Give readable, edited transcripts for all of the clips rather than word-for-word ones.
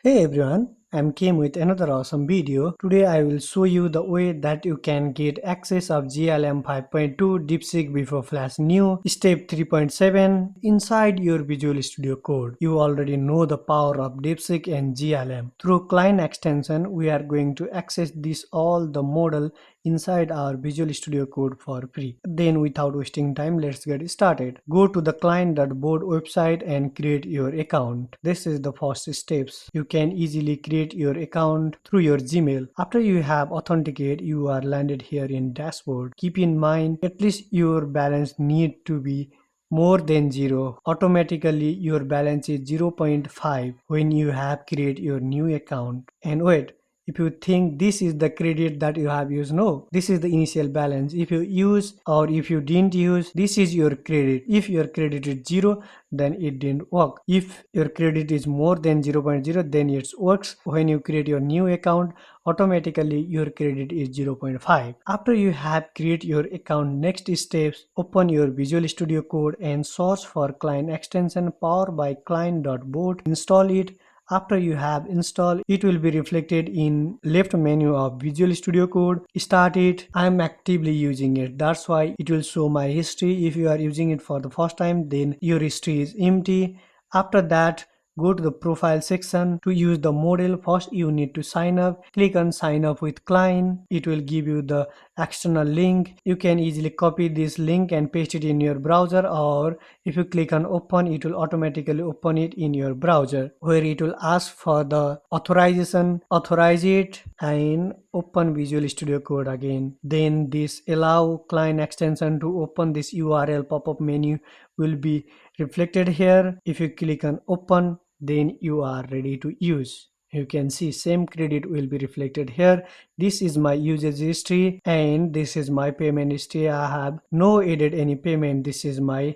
Hey everyone, I'm Kim with another awesome video. Today I will show you the way that you can get access of GLM 5.2 DeepSeek V4 Flash new step 3.7 inside your Visual Studio Code. You already know the power of DeepSeek and GLM. Through Cline extension, we are going to access this all the model inside our Visual Studio Code for free. Then without wasting time, let's get started. Go to the client.board website and create your account. This is the first steps. You can easily create your account through your Gmail. After you have authenticated, you are landed here in dashboard. Keep in mind, at least your balance need to be more than 0. Automatically your balance is 0.5 when you have create your new account. And wait, if you think this is the credit that you have used, no, this is the initial balance. If you use or if you didn't use, this is your credit. If your credit is 0, then it didn't work. If your credit is more than 0.0, then it works. When you create your new account, automatically your credit is 0.5. After you have create your account, next steps, open your Visual Studio Code and search for Cline extension powered by client.board. Install it. After you have installed, it will be reflected in left menu of Visual Studio Code. Start it. I am actively using it. That's why it will show my history. If you are using it for the first time, then your history is empty. After that, go to the profile section. To use the model, first you need to sign up. Click on sign up with Cline. It will give you the external link. You can easily copy this link and paste it in your browser, or if you click on open, it will automatically open it in your browser, where it will ask for the authorization. Authorize it and open Visual Studio Code again. Then this allow Cline extension to open this URL pop-up menu will be reflected here. If you click on open, then you are ready to use. You can see same credit will be reflected here. This is my usage history and this is my payment history. I have no added any payment. This is my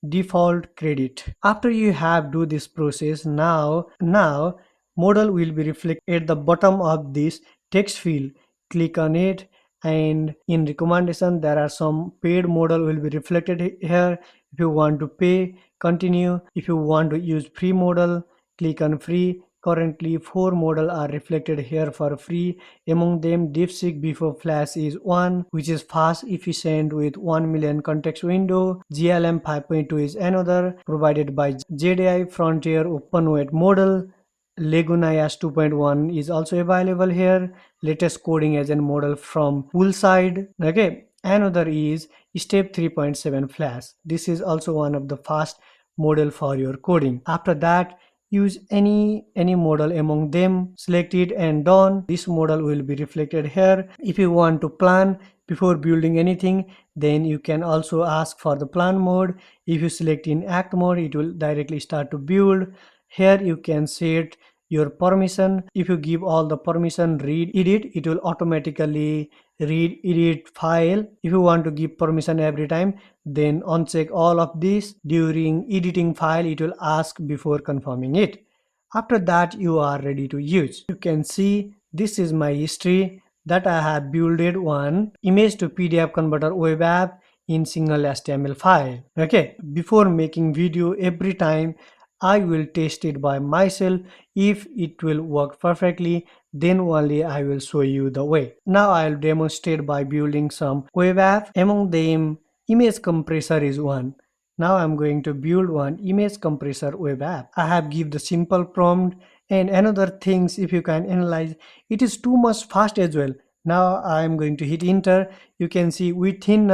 default credit. After you have do this process, now model will be reflected at the bottom of this text field. Click on it, and in recommendation there are some paid model will be reflected here. If you want to pay, continue. If you want to use free model, click on free. Currently 4 model are reflected here for free. Among them, DeepSeek V4 Flash is one, which is fast, efficient with 1 million context window. GLM 5.2 is another, provided by JDI Frontier OpenWeight model. Laguna IaaS 2.1 is also available here. Latest coding agent model from Poolside. Okay, another is step 3.7 Flash. This is also one of the fast model for your coding. After that, use any model among them, select it and done. This model will be reflected here. If you want to plan before building anything, then you can also ask for the plan mode. If you select in act mode, it will directly start to build. Here you can set your permission. If you give all the permission, read edit, it will automatically read edit file. If you want to give permission every time, then uncheck all of this. During editing file, it will ask before confirming it. After that, you are ready to use. You can see this is my history that I have built one image to PDF converter web app in single HTML file. Okay, before making video, every time I will test it by myself. If it will work perfectly, then only I will show you the way. Now I will demonstrate by building some web app. Among them, image compressor is one. Now I'm going to build one image compressor web app. I have give the simple prompt, and another things, if you can analyze, it is too much fast as well. Now I am going to hit enter. You can see within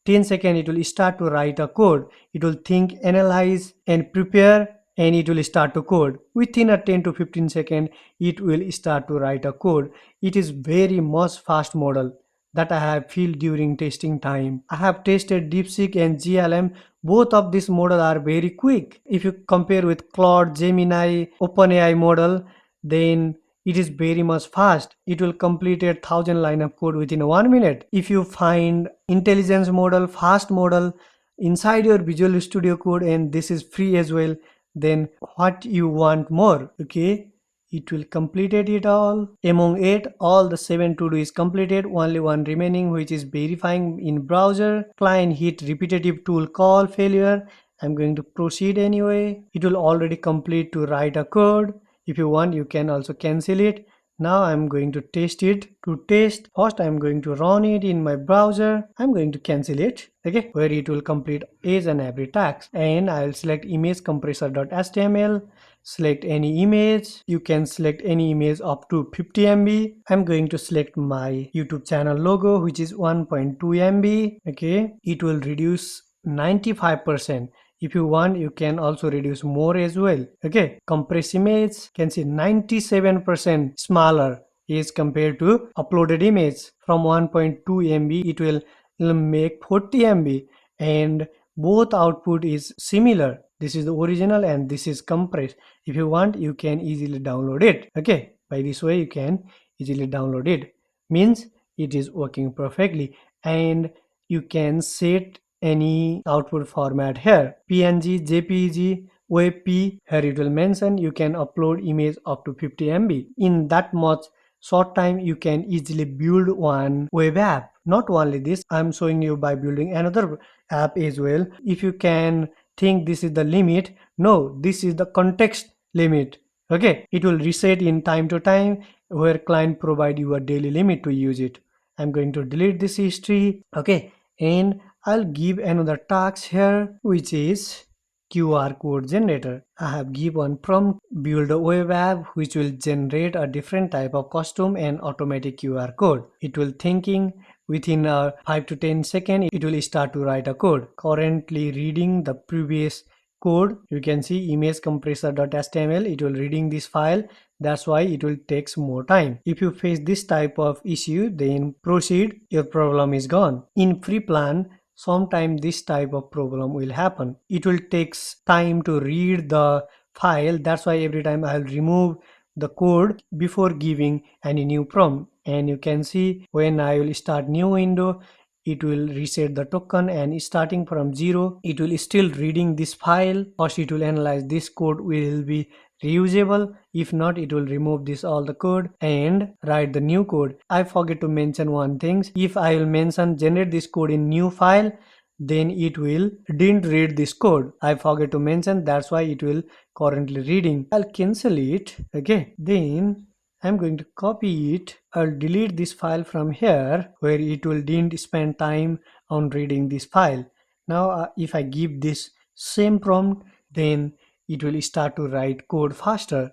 10 seconds it will start to write a code. It will think, analyze and prepare, and it will start to code. Within a 10 to 15 seconds it will start to write a code. It is very much fast model that I have feel during testing time. I have tested DeepSeek and GLM. Both of these model are very quick. If you compare with Claude, Gemini, OpenAI model, then it is very much fast. It will complete 1,000 line of code within 1 minute. If you find intelligence model, fast model inside your Visual Studio Code, and this is free as well, then what you want more? Okay, it will complete it all. Among 8, all the 7 to do is completed. Only one remaining, which is verifying in browser. Client hit repetitive tool call failure. I'm going to proceed anyway. It will already complete to write a code. If you want, you can also cancel it. Now I'm going to test it. To test, first I'm going to run it in my browser. I'm going to cancel it, okay, where it will complete each and every task. And I'll select image compressor.html, select any image. You can select any image up to 50 MB. I'm going to select my YouTube channel logo, which is 1.2 MB. Okay, it will reduce 95%. If you want, you can also reduce more as well. Okay, compress image can see 97% smaller is compared to uploaded image. From 1.2 MB it will make 40 MB, and both output is similar. This is the original and this is compressed. If you want, you can easily download it. Okay, by this way you can easily download it. Means it is working perfectly, and you can set any output format here: PNG, JPG, WebP. Here it will mention you can upload image up to 50 MB. In that much short time you can easily build one web app. Not only this, I'm showing you by building another app as well. If you can think this is the limit, no, this is the context limit. Okay, it will reset in time to time, where client provide you a daily limit to use it. I'm going to delete this history. Okay, and I'll give another task here, which is QR code generator. I have given prompt build a web app which will generate a different type of costume and automatic QR code. It will thinking within 5 to 10 seconds it will start to write a code. Currently reading the previous code. You can see image compressor.html. It will reading this file. That's why it will takes more time. If you face this type of issue, then proceed. Your problem is gone. In free plan, sometimes this type of problem will happen. It will takes time to read the file. That's why every time I'll remove the code before giving any new prompt. And you can see when I will start new window, it will reset the token, and starting from 0 it will still reading this file. First it will analyze this code will be reusable. If not, it will remove this all the code and write the new code. I forget to mention one thing. If I will mention generate this code in new file, then it will didn't read this code. I forget to mention, that's why it will currently reading. I'll cancel it. Okay, then I'm going to copy it. I'll delete this file from here, where it will didn't spend time on reading this file. Now if I give this same prompt, then it will start to write code faster.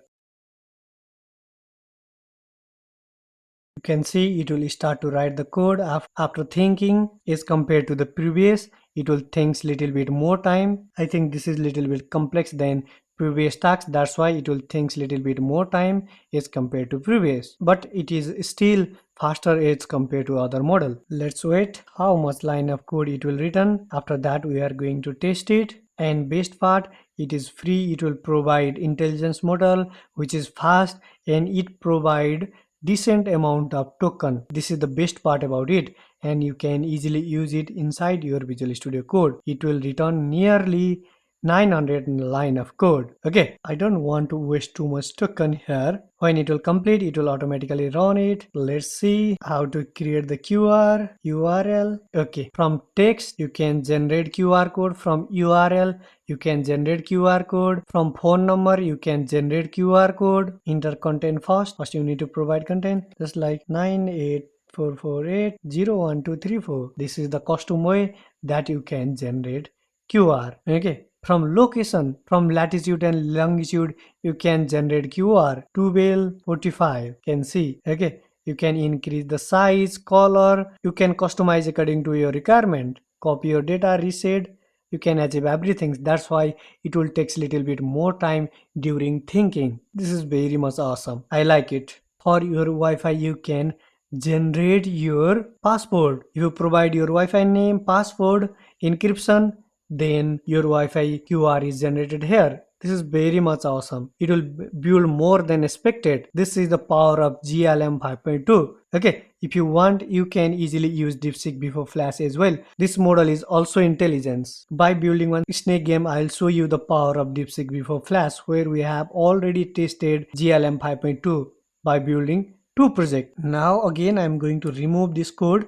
You can see it will start to write the code after thinking. As compared to the previous, it will think little bit more time. I think this is little bit complex than previous task. That's why it will think little bit more time as compared to previous, but it is still faster as compared to other model. Let's wait how much line of code it will return. After that we are going to test it. And best part, it is free. It will provide intelligence model which is fast, and it provide decent amount of token. This is the best part about it, and you can easily use it inside your Visual Studio Code. It will return nearly 900 line of code. Okay, I don't want to waste too much token here. When it will complete, it will automatically run it. Let's see how to create the QR URL. Okay, from text you can generate QR code. From URL you can generate QR code. From phone number you can generate QR code. Enter content first. First you need to provide content, just like 98448012334. This is the custom way that you can generate QR. Okay, from location, from latitude and longitude, you can generate QR. 1245 can see. Okay, you can increase the size, color. You can customize according to your requirement. Copy your data, reset. You can achieve everything. That's why it will take a little bit more time during thinking. This is very much awesome. I like it. For your Wi-Fi, you can generate your password. You provide your Wi-Fi name, password, encryption, then your Wi-Fi QR is generated here. This is very much awesome. It will build more than expected. This is the power of GLM 5.2. Okay, if you want, you can easily use DeepSeek V4 Flash as well. This model is also intelligence. By building one snake game, I'll show you the power of DeepSeek V4 Flash, where we have already tested GLM 5.2 by building two projects. Now again, I'm going to remove this code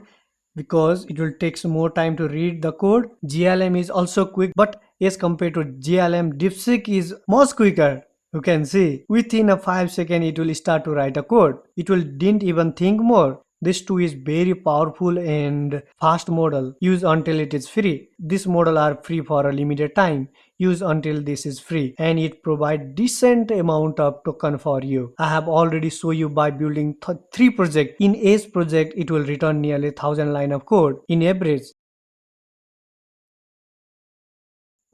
because it will take some more time to read the code. GLM is also quick, but as compared to GLM, DeepSeek is much quicker. You can see within a 5 second it will start to write a code. It will didn't even think more. This tool is very powerful and fast model. Use until it is free. This model are free for a limited time. Use until this is free, and it provide decent amount of token for you. I have already show you by building three project. In each project it will return nearly 1,000 line of code in average.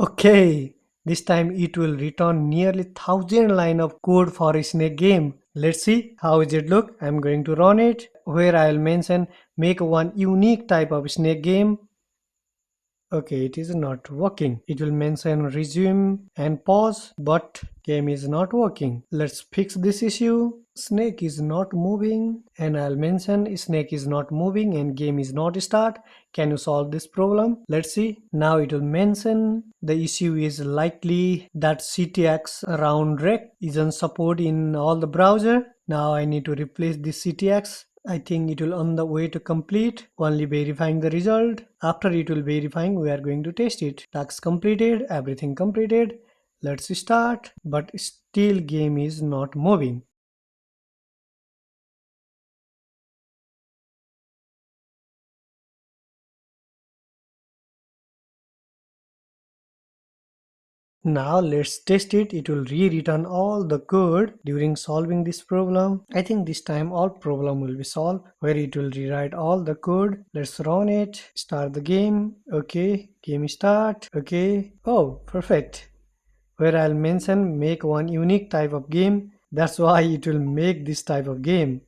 Okay, this time it will return nearly 1,000 line of code for a snake game. Let's see how is it look. I'm going to run it where I'll mention make one unique type of snake game. Okay, it is not working. It will mention resume and pause, but game is not working. Let's fix this issue. Snake is not moving, and I'll mention snake is not moving and game is not start. Can you solve this problem? Let's see. Now it will mention the issue is likely that CTX round rec isn't support in all the browser. Now I need to replace this CTX. I think it will on the way to complete, only verifying the result. After it will verifying, we are going to test it. Task completed, everything completed. Let's start, but still game is not moving. Now let's test it. It will re-return all the code during solving this problem. I think this time all problem will be solved where it will rewrite all the code. Let's run it. Start the game. Okay, game start. Okay. Oh, perfect. Where I'll mention make one unique type of game. That's why it will make this type of game.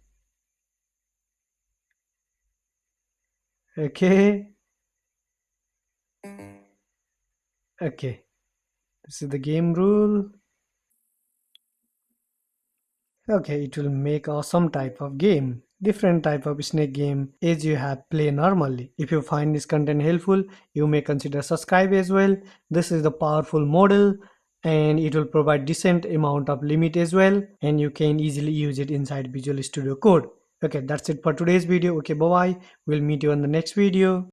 Okay. Okay. This is the game rule. Okay, it will make awesome type of game. Different type of snake game as you have play normally. If you find this content helpful, you may consider subscribe as well. This is the powerful model and it will provide decent amount of limit as well, and you can easily use it inside Visual Studio Code. Okay, that's it for today's video. Okay, bye bye. We'll meet you on the next video.